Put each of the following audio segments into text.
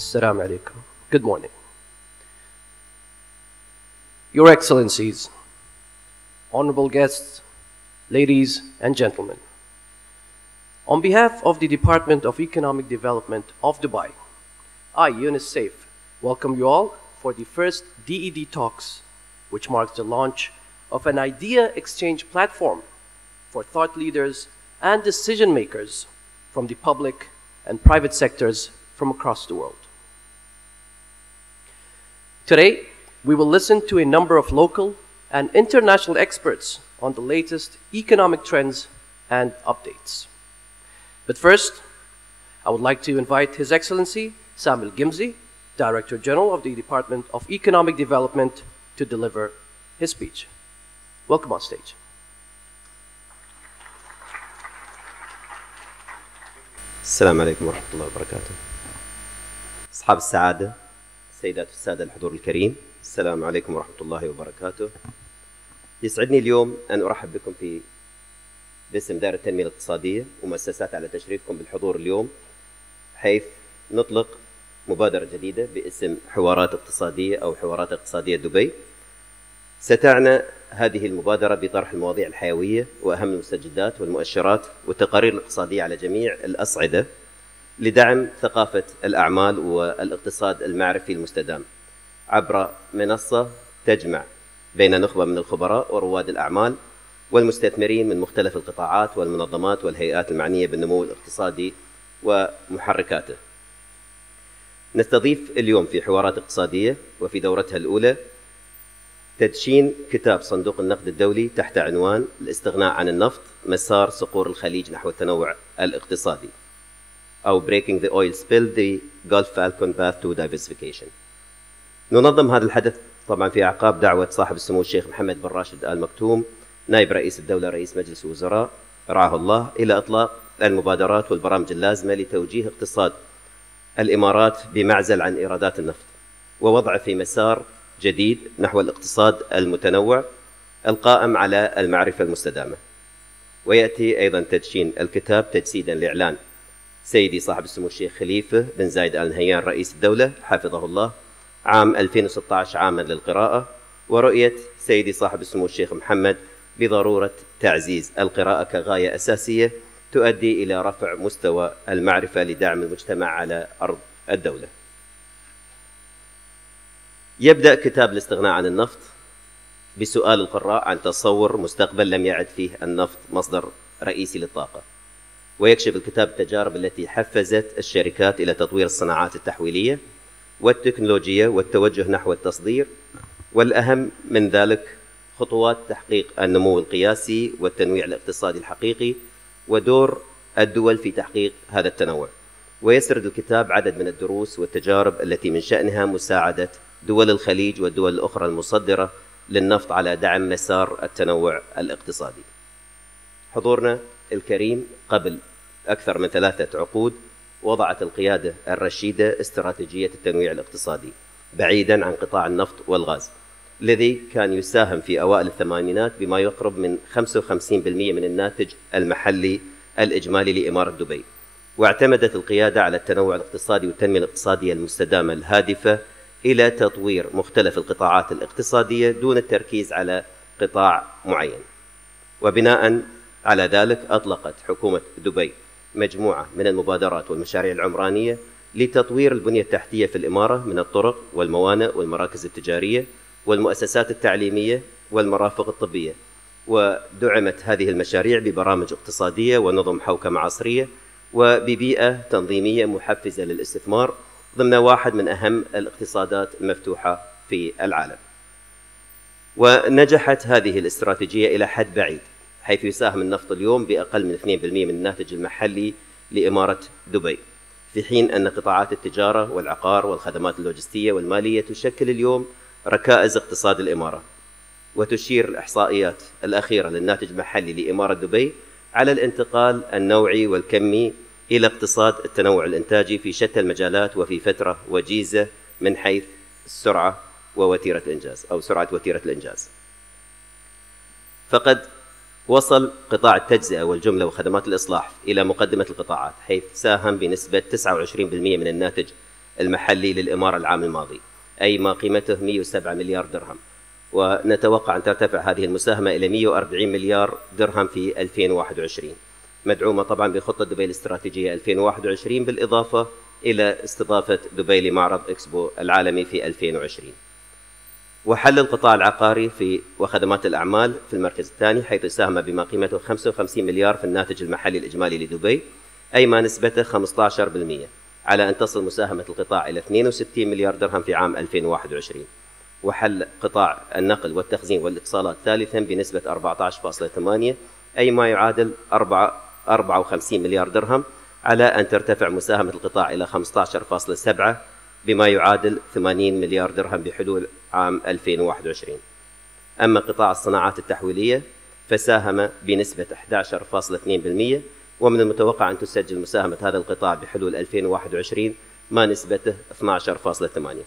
Assalamu alaikum. Good morning. Your Excellencies, honorable guests, ladies and gentlemen, on behalf of the Department of Economic Development of Dubai, I, Yunus Saif, welcome you all for the first DED Talks, which marks the launch of an idea exchange platform for thought leaders and decision makers from the public and private sectors from across the world. Today, we will listen to a number of local and international experts on the latest economic trends and updates. But first, I would like to invite His Excellency Sam Al-Gimzi, Director General of the Department of Economic Development, to deliver his speech. Welcome on stage. السلام عليكم ورحمة الله وبركاته. أصحاب السعادة، السيدات والسادة الحضور الكريم، السلام عليكم ورحمة الله وبركاته. يسعدني اليوم أن أرحب بكم باسم دائرة التنمية الاقتصادية ومؤسسات على تشريفكم بالحضور اليوم، حيث نطلق مبادرة جديدة باسم حوارات اقتصادية أو حوارات اقتصادية دبي. ستعنى هذه المبادرة بطرح المواضيع الحيوية وأهم المستجدات والمؤشرات والتقارير الاقتصادية على جميع الأصعدة لدعم ثقافة الأعمال والاقتصاد المعرفي المستدام عبر منصة تجمع بين نخبة من الخبراء ورواد الأعمال والمستثمرين من مختلف القطاعات والمنظمات والهيئات المعنية بالنمو الاقتصادي ومحركاته. نستضيف اليوم في حوارات اقتصادية وفي دورتها الأولى تدشين كتاب صندوق النقد الدولي تحت عنوان الاستغناء عن النفط، مسار صقور الخليج نحو التنوع الاقتصادي، أو Breaking the Oil Spill, the Gulf Falcon Path to Diversification. ننظم هذا الحدث طبعا في أعقاب دعوة صاحب السمو الشيخ محمد بن راشد آل مكتوم نائب رئيس الدولة رئيس مجلس الوزراء رعاه الله إلى إطلاق المبادرات والبرامج اللازمة لتوجيه اقتصاد الإمارات بمعزل عن إيرادات النفط ووضعه في مسار جديد نحو الاقتصاد المتنوع القائم على المعرفة المستدامة. ويأتي أيضا تدشين الكتاب تجسيدا لإعلان سيدي صاحب السمو الشيخ خليفة بن زايد آل نهيان رئيس الدولة حفظه الله عام 2016 عاما للقراءة، ورؤية سيدي صاحب السمو الشيخ محمد بضرورة تعزيز القراءة كغاية أساسية تؤدي إلى رفع مستوى المعرفة لدعم المجتمع على أرض الدولة. يبدأ كتاب الاستغناء عن النفط بسؤال القراء عن تصور مستقبل لم يعد فيه النفط مصدر رئيسي للطاقة، ويكشف الكتاب التجارب التي حفزت الشركات إلى تطوير الصناعات التحويلية والتكنولوجيا والتوجه نحو التصدير، والأهم من ذلك خطوات تحقيق النمو القياسي والتنويع الاقتصادي الحقيقي ودور الدول في تحقيق هذا التنوع. ويسرد الكتاب عدد من الدروس والتجارب التي من شأنها مساعدة دول الخليج والدول الأخرى المصدرة للنفط على دعم مسار التنوع الاقتصادي. حضورنا الكريم، قبل أكثر من 3 عقود وضعت القيادة الرشيدة استراتيجية التنويع الاقتصادي بعيدا عن قطاع النفط والغاز الذي كان يساهم في أوائل الثمانينات بما يقرب من 55% من الناتج المحلي الإجمالي لإمارة دبي. واعتمدت القيادة على التنوع الاقتصادي والتنمية الاقتصادية المستدامة الهادفة إلى تطوير مختلف القطاعات الاقتصادية دون التركيز على قطاع معين. وبناء على ذلك أطلقت حكومة دبي مجموعة من المبادرات والمشاريع العمرانية لتطوير البنية التحتية في الإمارة من الطرق والموانئ والمراكز التجارية والمؤسسات التعليمية والمرافق الطبية. ودعمت هذه المشاريع ببرامج اقتصادية ونظم حوكمة عصرية وببيئة تنظيمية محفزة للاستثمار ضمن واحد من أهم الاقتصادات المفتوحة في العالم. ونجحت هذه الاستراتيجية إلى حد بعيد، حيث يساهم النفط اليوم بأقل من 2% من الناتج المحلي لإمارة دبي، في حين أن قطاعات التجارة والعقار والخدمات اللوجستية والمالية تشكل اليوم ركائز اقتصاد الإمارة. وتشير الإحصائيات الأخيرة للناتج المحلي لإمارة دبي على الانتقال النوعي والكمي إلى اقتصاد التنوع الإنتاجي في شتى المجالات وفي فترة وجيزة من حيث السرعة ووتيرة الإنجاز أو سرعة وتيرة الإنجاز. فقد وصل قطاع التجزئة والجملة وخدمات الإصلاح إلى مقدمة القطاعات، حيث ساهم بنسبة 29% من الناتج المحلي للإمارة العام الماضي، أي ما قيمته 107 مليار درهم، ونتوقع أن ترتفع هذه المساهمة إلى 140 مليار درهم في 2021، مدعومة طبعا بخطة دبي الاستراتيجية 2021 بالإضافة إلى استضافة دبي لمعرض إكسبو العالمي في 2020. وحل القطاع العقاري وخدمات الأعمال في المركز الثاني، حيث ساهم بما قيمته 55 مليار في الناتج المحلي الإجمالي لدبي، أي ما نسبته 15%، على أن تصل مساهمة القطاع إلى 62 مليار درهم في عام 2021. وحل قطاع النقل والتخزين والاتصالات ثالثا بنسبة 14.8، أي ما يعادل 54 مليار درهم، على أن ترتفع مساهمة القطاع إلى 15.7 بما يعادل 80 مليار درهم بحلول عام 2021. أما قطاع الصناعات التحويلية فساهم بنسبة 11.2%، ومن المتوقع أن تسجل مساهمة هذا القطاع بحلول 2021 ما نسبته 12.8.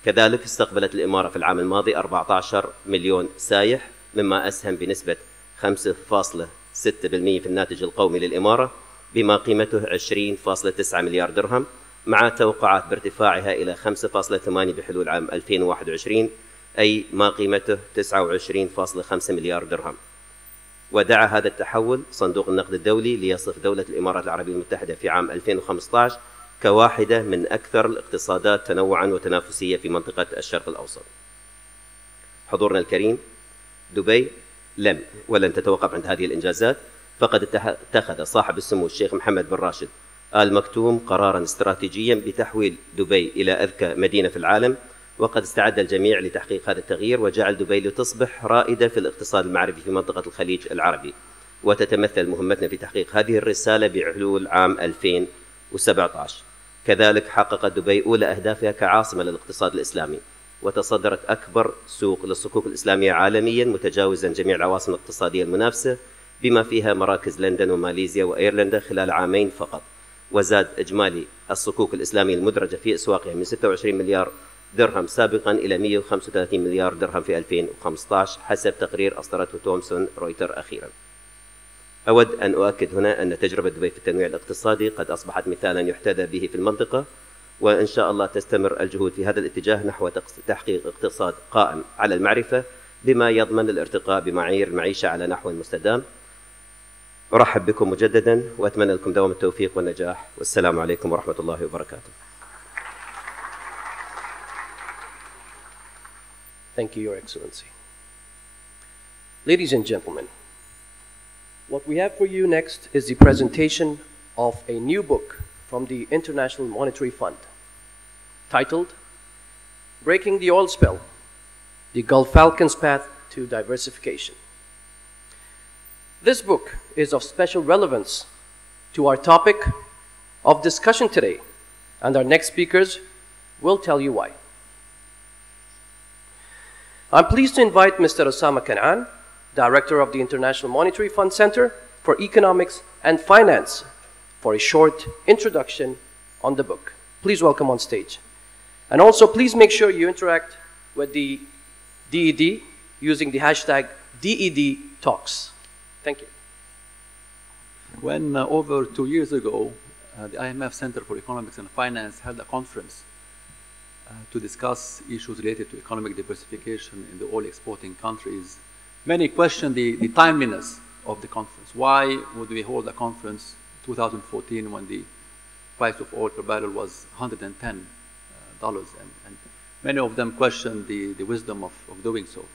كذلك استقبلت الإمارة في العام الماضي 14 مليون سايح، مما أسهم بنسبة 5.6% في الناتج القومي للإمارة بما قيمته 20.9 مليار درهم، مع توقعات بارتفاعها إلى 5.8 بحلول عام 2021، أي ما قيمته 29.5 مليار درهم. ودعا هذا التحول صندوق النقد الدولي ليصف دولة الإمارات العربية المتحدة في عام 2015 كواحدة من أكثر الاقتصادات تنوعاً وتنافسية في منطقة الشرق الأوسط. حضورنا الكريم، دبي ولن تتوقف عند هذه الإنجازات، فقد اتخذ صاحب السمو الشيخ محمد بن راشد آل مكتوم قراراً استراتيجياً بتحويل دبي إلى أذكى مدينة في العالم، وقد استعد الجميع لتحقيق هذا التغيير، وجعل دبي لتصبح رائدة في الاقتصاد المعرفي في منطقة الخليج العربي، وتتمثل مهمتنا في تحقيق هذه الرسالة بحلول عام 2017. كذلك حققت دبي أولى أهدافها كعاصمة للاقتصاد الإسلامي، وتصدرت أكبر سوق للصكوك الإسلامية عالمياً، متجاوزاً جميع العواصم الاقتصادية المنافسة بما فيها مراكز لندن وماليزيا وأيرلندا خلال عامين فقط. وزاد إجمالي الصكوك الإسلامية المدرجة في أسواقها من 26 مليار درهم سابقاً إلى 135 مليار درهم في 2015 حسب تقرير أصدرته تومسون رويتر أخيراً. أود أن أؤكد هنا أن تجربة دبي في التنويع الاقتصادي قد أصبحت مثالاً يحتذى به في المنطقة، وإن شاء الله تستمر الجهود في هذا الاتجاه نحو تحقيق اقتصاد قائم على المعرفة بما يضمن الارتقاء بمعايير المعيشة على نحو المستدام. أرحب بكم مجدداً وأتمنى لكم دوام التوفيق والنجاح، والسلام عليكم ورحمة الله وبركاته. Thank you, Your Excellency. Ladies and gentlemen, what we have for you next is the presentation of a new book from the International Monetary Fund titled Breaking the Oil Spill, the Gulf Falcon's Path to Diversification. This book is of special relevance to our topic of discussion today, and our next speakers will tell you why. I'm pleased to invite Mr. Osama Kan'an, Director of the International Monetary Fund Center for Economics and Finance, for a short introduction on the book. Please welcome on stage. And also, please make sure you interact with the DED using the hashtag DED Talks. Thank you. When over 2 years ago, the IMF Center for Economics and Finance held a conference to discuss issues related to economic diversification in the oil exporting countries, many questioned the timeliness of the conference. Why would we hold a conference in 2014 when the price of oil per barrel was $110? And many of them questioned the wisdom of doing so.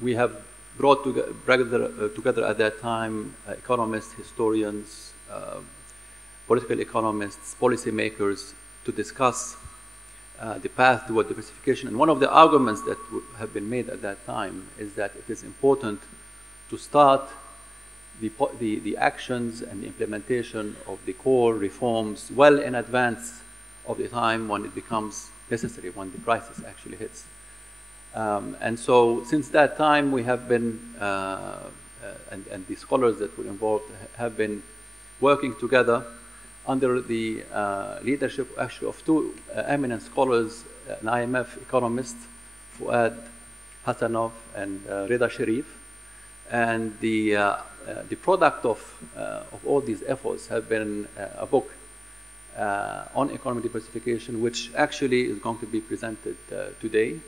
We have brought together at that time economists, historians, political economists, policymakers to discuss the path toward diversification. And one of the arguments that have been made at that time is that it is important to start the actions and the implementation of the core reforms well in advance of the time when it becomes necessary, when the crisis actually hits. And so since that time, we have been, and the scholars that were involved have been working together under the leadership actually of two eminent scholars, an IMF economist, Fuad Hassanov and Reda Sharif. And the product of all these efforts have been a book on economic diversification, which actually is going to be presented today.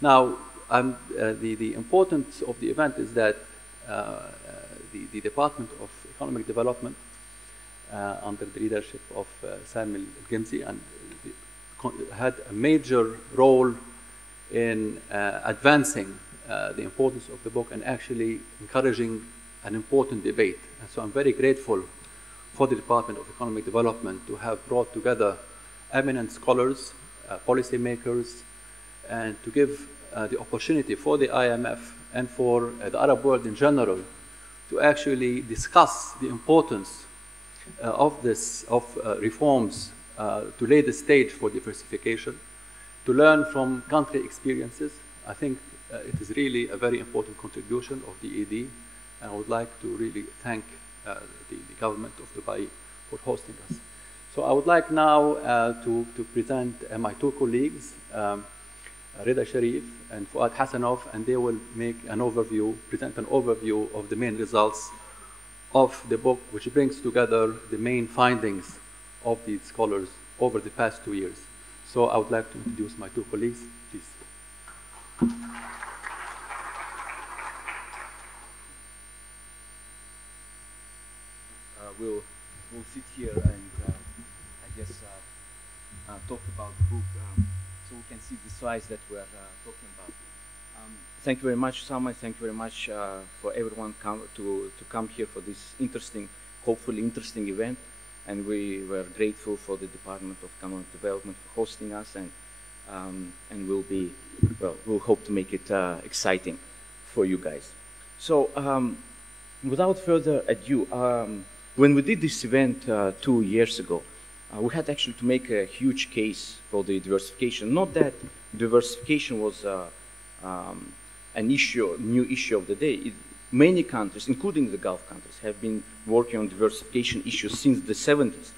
Now, the importance of the event is that the Department of Economic Development, under the leadership of Sam al-Gimzi, and had a major role in advancing the importance of the book and actually encouraging an important debate. And so I'm very grateful for the Department of Economic Development to have brought together eminent scholars, policymakers, and to give the opportunity for the IMF and for the Arab world in general to actually discuss the importance of reforms to lay the stage for diversification, to learn from country experiences. I think it is really a very important contribution of the ED, and I would like to really thank the government of Dubai for hosting us. So I would like now to present my two colleagues, Rida Sharif and Fuad Hassanov, and they will make an overview, present an overview of the main results of the book, which brings together the main findings of these scholars over the past 2 years. So I would like to introduce my two colleagues, please. We'll sit here and I guess talk about the book so we can see the slides that we're talking about. Thank you very much, Salma. Thank you very much for everyone to come here for this interesting, hopefully interesting event. And we were grateful for the Department of Economic Development for hosting us, and we'll hope to make it exciting for you guys. So without further ado, when we did this event 2 years ago, we had actually to make a huge case for the diversification. Not that diversification was an issue, new issue of the day. Many countries, including the Gulf countries, have been working on diversification issues since the 70s.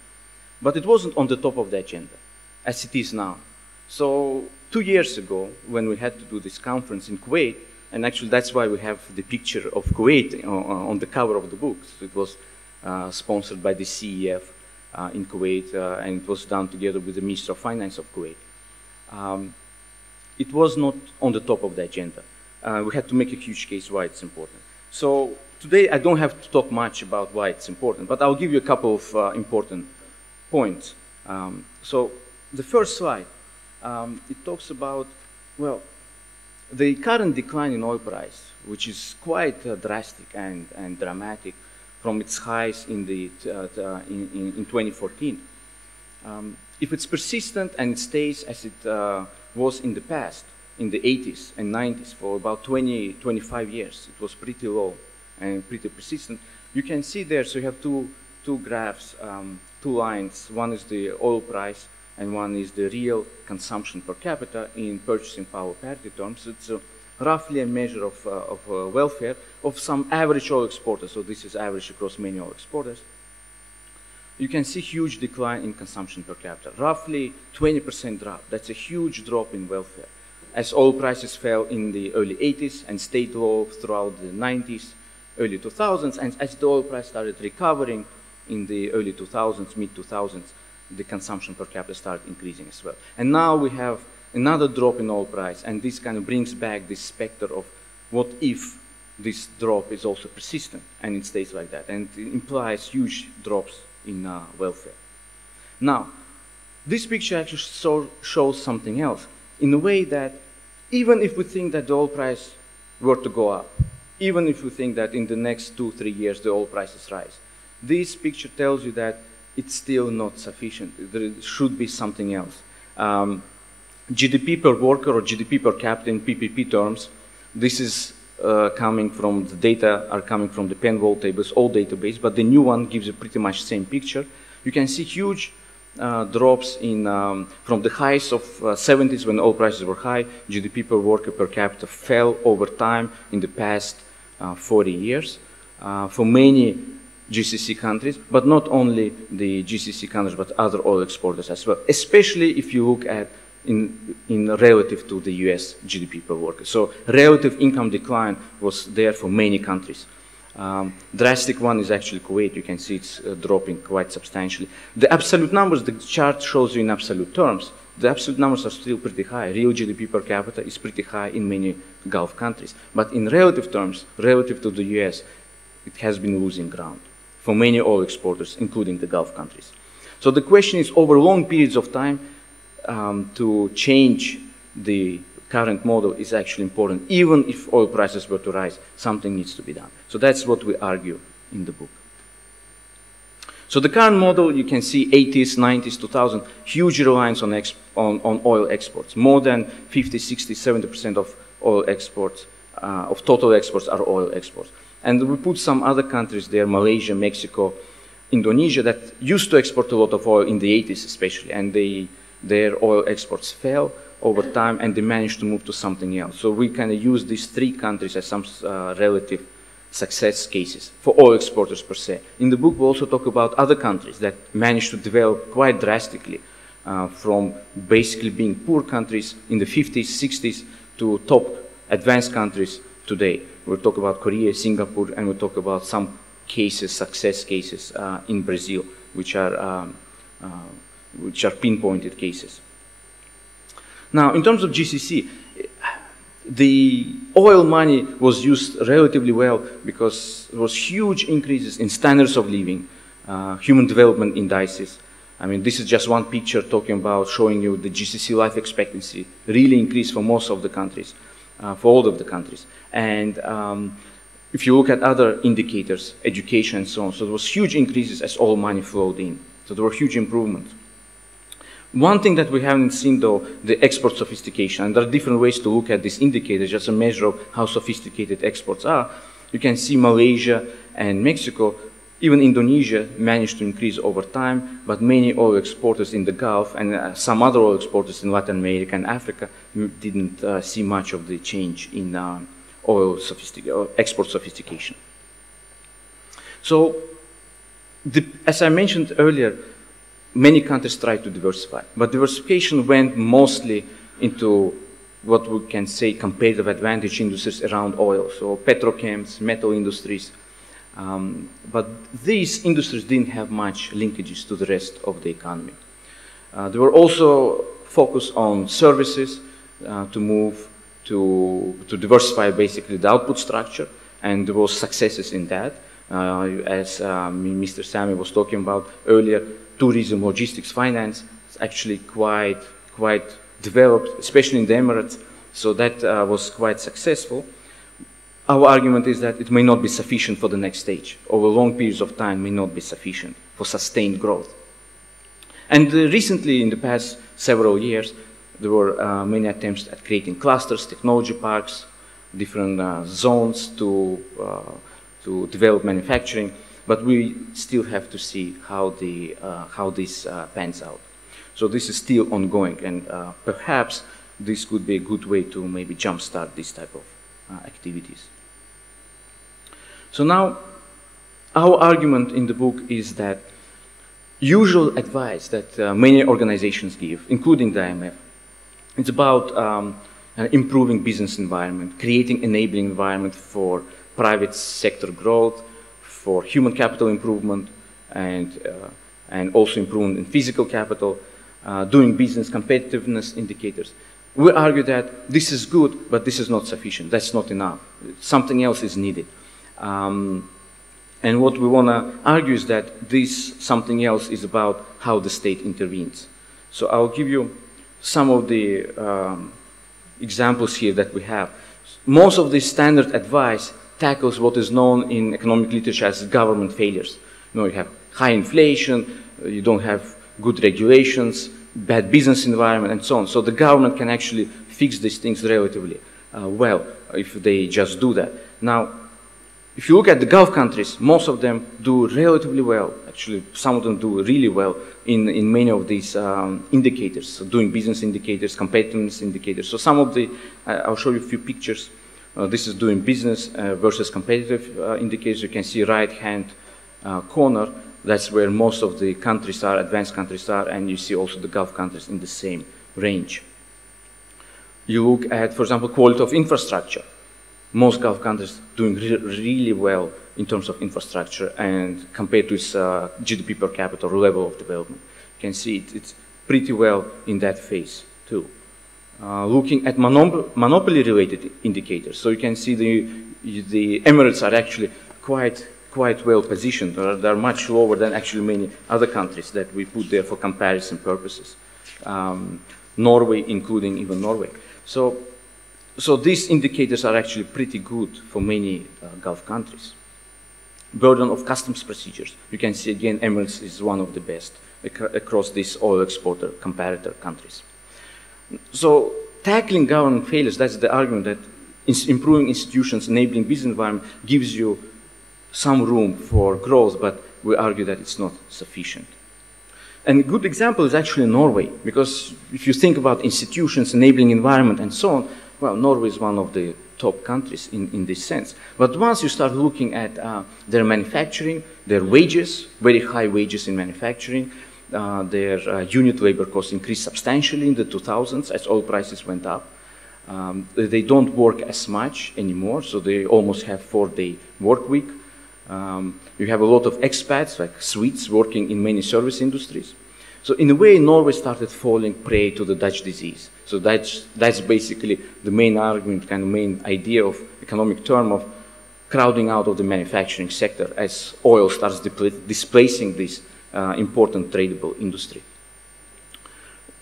But it wasn't on the top of the agenda, as it is now. So 2 years ago, when we had to do this conference in Kuwait, and actually that's why we have the picture of Kuwait on the cover of the book. So it was sponsored by the CEF in Kuwait, and it was done together with the Minister of Finance of Kuwait. It was not on the top of the agenda. We had to make a huge case why it's important. So today I don't have to talk much about why it's important, but I'll give you a couple of important points. So the first slide, it talks about, well, the current decline in oil price, which is quite drastic and dramatic from its highs in 2014. If it's persistent and it stays as it was in the past, in the 80s and 90s for about 25 years, it was pretty low and pretty persistent. You can see there, so you have two graphs, two lines. One is the oil price and one is the real consumption per capita in purchasing power parity terms. It's roughly a measure of welfare of some average oil exporters. So this is average across many oil exporters. You can see huge decline in consumption per capita, roughly 20% drop. That's a huge drop in welfare. As oil prices fell in the early 80s and stayed low throughout the 90s, early 2000s, and as the oil price started recovering in the early 2000s, mid-2000s, the consumption per capita started increasing as well. And now we have another drop in oil price, and this kind of brings back this specter of what if this drop is also persistent and it stays like that, and it implies huge drops in welfare. Now, this picture actually shows something else, in a way that even if we think that the oil price were to go up, even if we think that in the next 2-3 years the oil prices rise, this picture tells you that it's still not sufficient. There should be something else. GDP per worker or GDP per capita in PPP terms, this is coming from the data are coming from the Penwall tables, old database, but the new one gives you pretty much the same picture. You can see huge drops in from the highs of 70s when oil prices were high. GDP per worker per capita fell over time in the past 40 years for many GCC countries, but not only the GCC countries, but other oil exporters as well, especially if you look at in relative to the US GDP per worker. So relative income decline was there for many countries. Drastic one is actually Kuwait. You can see it's dropping quite substantially. The absolute numbers, the chart shows you in absolute terms. The absolute numbers are still pretty high. Real GDP per capita is pretty high in many Gulf countries. But in relative terms, relative to the US, it has been losing ground for many oil exporters, including the Gulf countries. So the question is, over long periods of time, to change the current model is actually important. Even if oil prices were to rise, something needs to be done. So that's what we argue in the book. So the current model, you can see 80s, 90s, 2000, huge reliance on oil exports. More than 50, 60, 70% of oil exports, of total exports are oil exports. And we put some other countries there, Malaysia, Mexico, Indonesia, that used to export a lot of oil in the 80s especially, and their oil exports fell over time, and they managed to move to something else. So we kind of use these three countries as some relative success cases for oil exporters per se. In the book, we also talk about other countries that managed to develop quite drastically from basically being poor countries in the 50s, 60s to top advanced countries today. We'll talk about Korea, Singapore, and we'll talk about some cases, success cases in Brazil, which are pinpointed cases. Now, in terms of GCC, the oil money was used relatively well because there was huge increases in standards of living, human development indices. I mean, this is just one picture talking about showing you the GCC life expectancy really increased for most of the countries, for all of the countries. And if you look at other indicators, education and so on, so there was huge increases as oil money flowed in. So there were huge improvements. One thing that we haven't seen, though, the export sophistication. And there are different ways to look at this indicator, just a measure of how sophisticated exports are. You can see Malaysia and Mexico, even Indonesia managed to increase over time, but many oil exporters in the Gulf and some other oil exporters in Latin America and Africa didn't see much of the change in export sophistication. So, as I mentioned earlier, many countries tried to diversify, but diversification went mostly into what we can say competitive advantage industries around oil, so petrochems, metal industries. But these industries didn't have much linkages to the rest of the economy. They were also focused on services to move to diversify basically the output structure, and there was successes in that. As Mr. Sami was talking about earlier, tourism, logistics, finance is actually quite developed, especially in the Emirates, so that was quite successful. Our argument is that it may not be sufficient for the next stage. Over long periods of time may not be sufficient for sustained growth. And recently, in the past several years, there were many attempts at creating clusters, technology parks, different zones to develop manufacturing, but we still have to see how this pans out. So this is still ongoing, and perhaps this could be a good way to maybe jumpstart this type of activities. So now, our argument in the book is that usual advice that many organizations give, including the IMF, it's about improving business environment, creating enabling environment for private sector growth, for human capital improvement, and also improvement in physical capital, doing business competitiveness indicators. We argue that this is good, but this is not sufficient. That's not enough. Something else is needed. And what we want to argue is that this something else is about how the state intervenes. So I'll give you some of the examples here that we have. Most of this standard advice tackles what is known in economic literature as government failures. You know, you have high inflation, you don't have good regulations, bad business environment, and so on. So the government can actually fix these things relatively well if they just do that. Now, if you look at the Gulf countries, most of them do relatively well. Actually, some of them do really well in many of these indicators, so doing business indicators, competitiveness indicators. So some of the, I'll show you a few pictures. This is doing business versus competitive indicators. You can see right-hand corner. That's where most of the countries are, advanced countries are, and you see also the Gulf countries in the same range. You look at, for example, quality of infrastructure. Most Gulf countries doing really well in terms of infrastructure and compared to its GDP per capita or level of development. You can see it's pretty well in that phase too. Looking at monopoly-related indicators, so you can see the Emirates are actually quite well positioned. They're much lower than actually many other countries that we put there for comparison purposes. Norway, including even Norway. So these indicators are actually pretty good for many Gulf countries. Burden of customs procedures. You can see again, Emirates is one of the best across these oil exporter comparator countries. So tackling government failures, that's the argument that improving institutions, enabling business environment gives you some room for growth, but we argue that it's not sufficient. And a good example is actually Norway, because if you think about institutions, enabling environment, and so on, well, Norway is one of the top countries in this sense. But once you start looking at their manufacturing, their wages, very high wages in manufacturing, their unit labor costs increased substantially in the 2000s as oil prices went up. They don't work as much anymore, so they almost have 4-day work week. You have a lot of expats, like Swedes, working in many service industries. So in a way, Norway started falling prey to the Dutch disease. So that's basically the main argument, kind of main idea of economic term of crowding out of the manufacturing sector as oil starts displacing this important tradable industry.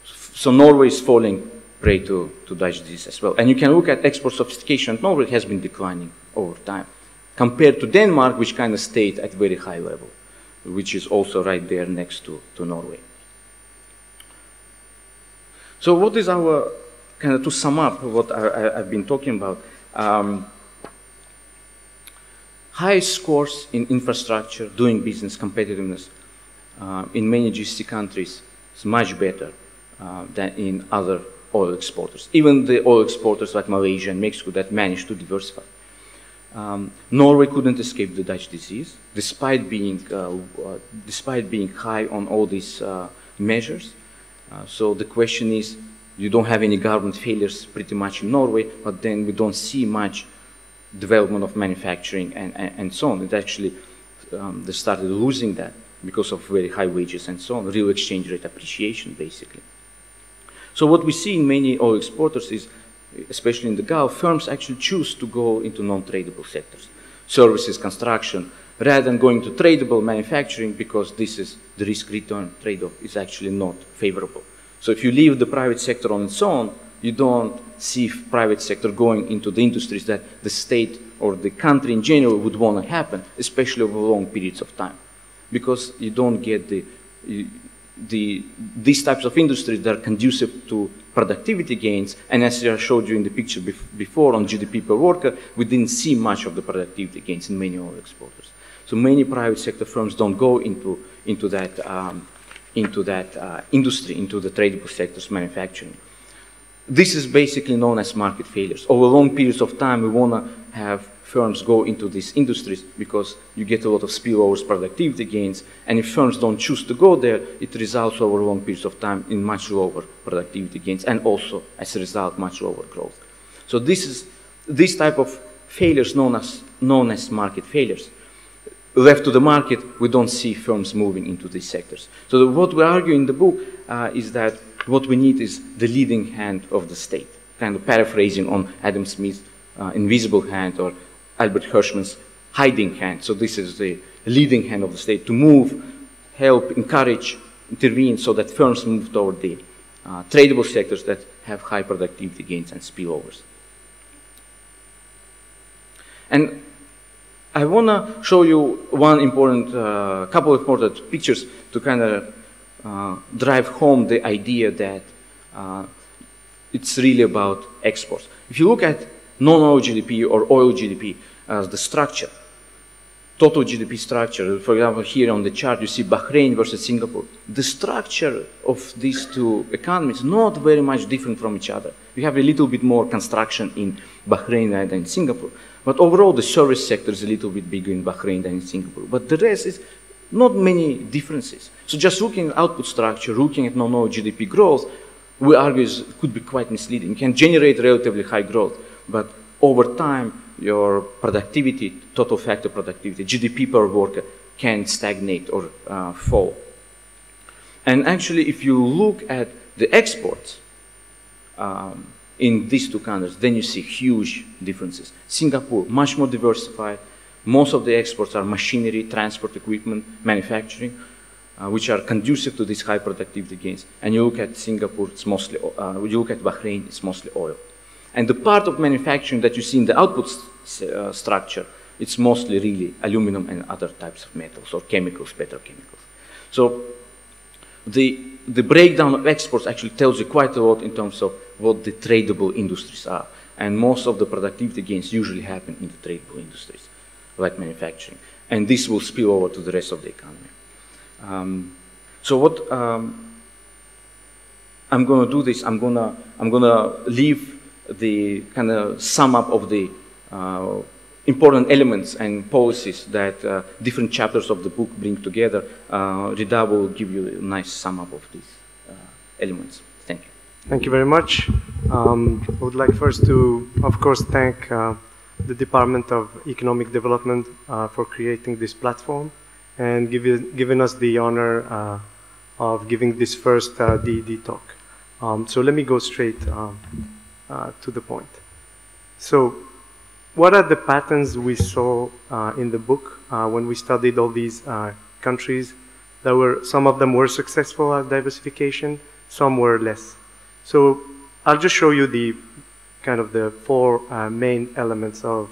So Norway is falling prey to Dutch disease as well. And you can look at export sophistication. Norway has been declining over time, compared to Denmark, which kind of stayed at very high level, which is also right there next to Norway. So what is our, kind of to sum up what I've been talking about, high scores in infrastructure, doing business, competitiveness in many GCC countries is much better than in other oil exporters. Even the oil exporters like Malaysia and Mexico that managed to diversify. Norway couldn't escape the Dutch disease, despite being high on all these measures. So the question is, you don't have any government failures pretty much in Norway, but then we don't see much development of manufacturing and so on. It actually, they started losing that because of very high wages and so on, real exchange rate appreciation, basically. So what we see in many oil exporters is, especially in the Gulf, firms actually choose to go into non-tradable sectors, services, construction, rather than going to tradable manufacturing, because this is the risk-return trade-off is actually not favorable. So if you leave the private sector on its own, you don't see private sector going into the industries that the state or the country in general would want to happen, especially over long periods of time, because you don't get these types of industries that are conducive to productivity gains. And as I showed you in the picture before on GDP per worker, we didn't see much of the productivity gains in many oil exporters. So many private sector firms don't go into that industry, into the tradable sectors, manufacturing. This is basically known as market failures. Over long periods of time, we want to have firms go into these industries because you get a lot of spillovers, productivity gains, and if firms don't choose to go there, it results over long periods of time in much lower productivity gains, and also, as a result, much lower growth. So this type of failures known as market failures. Left to the market, we don't see firms moving into these sectors. So what we argue in the book is that what we need is the leading hand of the state, kind of paraphrasing on Adam Smith's invisible hand or Albert Hirschman's hiding hand. So this is the leading hand of the state to move, help, encourage, intervene so that firms move toward the tradable sectors that have high productivity gains and spillovers. And I want to show you one important, couple of important pictures to kind of drive home the idea that it's really about exports. If you look at non-oil GDP or oil GDP as the structure, total GDP structure, for example, here on the chart you see Bahrain versus Singapore. The structure of these two economies is not very much different from each other. You have a little bit more construction in Bahrain than in Singapore. But overall, the service sector is a little bit bigger in Bahrain than in Singapore. But the rest is not many differences. So just looking at output structure, looking at non-oil GDP growth, we argue it could be quite misleading. You can generate relatively high growth, but over time, your productivity, total factor productivity, GDP per worker, can stagnate or fall. And actually, if you look at the exports in these two countries, then you see huge differences. Singapore, much more diversified. Most of the exports are machinery, transport equipment, manufacturing, which are conducive to these high productivity gains. And you look at Singapore, it's mostly, you look at Bahrain, it's mostly oil. And the part of manufacturing that you see in the output structure, it's mostly really aluminum and other types of metals or chemicals, petrochemicals. So the breakdown of exports actually tells you quite a lot in terms of what the tradable industries are. And most of the productivity gains usually happen in the tradable industries, like manufacturing. And this will spill over to the rest of the economy. So what I'm going to do this, I'm going to leave the kind of sum up of the important elements and policies that different chapters of the book bring together. Rida will give you a nice sum up of these elements. Thank you. Thank you very much. I would like first to, of course, thank the Department of Economic Development for creating this platform and giving us the honor of giving this first DED talk. So let me go straight to the point. So what are the patterns we saw in the book when we studied all these countries? Some of them were successful at diversification, some were less. So I'll just show you the kind of the four main elements of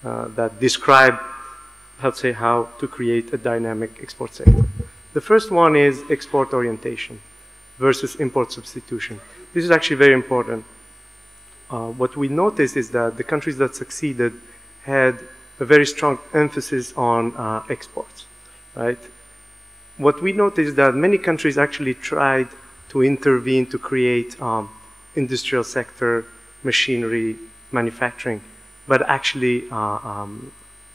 that describe, let's say, how to create a dynamic export sector. The first one is export orientation versus import substitution. This is actually very important. What we noticed is that the countries that succeeded had a very strong emphasis on exports, right? What we noticed is that many countries actually tried to intervene to create industrial sector, machinery, manufacturing, but actually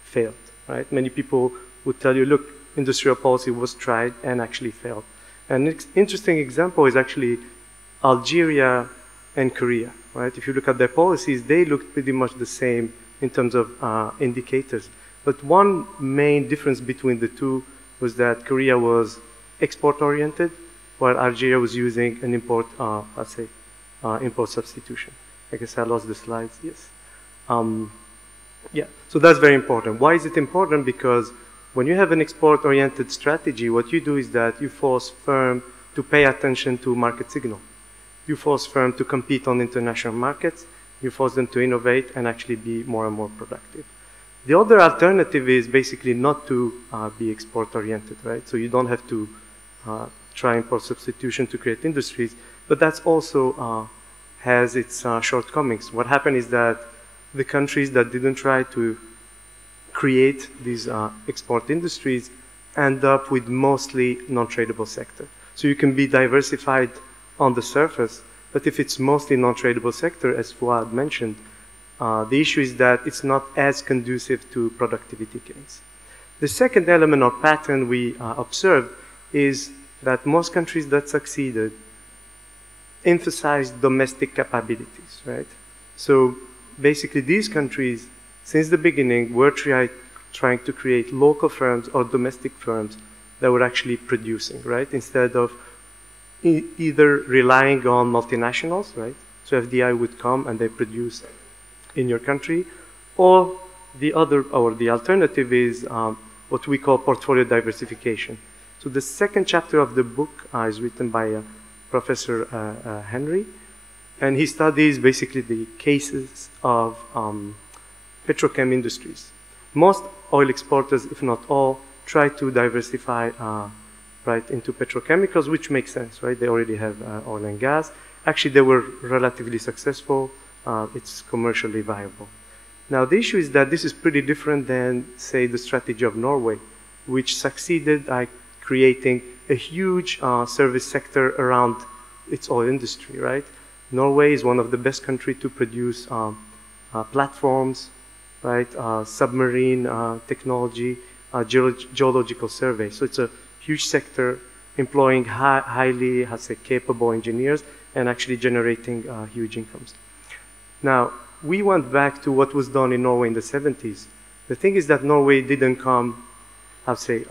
failed, right? Many people would tell you, look, industrial policy was tried and actually failed. An interesting example is actually Algeria and Korea, right? If you look at their policies, they looked pretty much the same in terms of indicators. But one main difference between the two was that Korea was export-oriented, while Algeria was using an import, let's say, import substitution. I guess I lost the slides, yes. Yeah, so that's very important. Why is it important? Because when you have an export-oriented strategy, what you do is that you force firms to pay attention to market signal. You force firms to compete on international markets. You force them to innovate and actually be more and more productive. The other alternative is basically not to be export-oriented, right? So you don't have to try import substitution to create industries, but that's also has its shortcomings. What happened is that the countries that didn't try to create these export industries end up with mostly non-tradable sector. So you can be diversified on the surface, but if it's mostly non-tradable sector, as Fuad mentioned, the issue is that it's not as conducive to productivity gains. The second element or pattern we observed is that most countries that succeeded emphasized domestic capabilities, right? So basically these countries, since the beginning, were trying to create local firms or domestic firms that were actually producing, right? Instead of either relying on multinationals, right? So FDI would come and they produce in your country, or the alternative is what we call portfolio diversification. So the second chapter of the book is written by Professor Henry, and he studies basically the cases of petrochem industries. Most oil exporters, if not all, try to diversify right into petrochemicals, which makes sense, right? They already have oil and gas. Actually, they were relatively successful. It's commercially viable. Now, the issue is that this is pretty different than, say, the strategy of Norway, which succeeded by creating a huge service sector around its oil industry, right? Norway is one of the best countries to produce platforms, right? Submarine technology, geological survey. So it's a huge sector employing highly, capable engineers and actually generating huge incomes. Now, we went back to what was done in Norway in the 70s. The thing is that Norway didn't come, I'd say,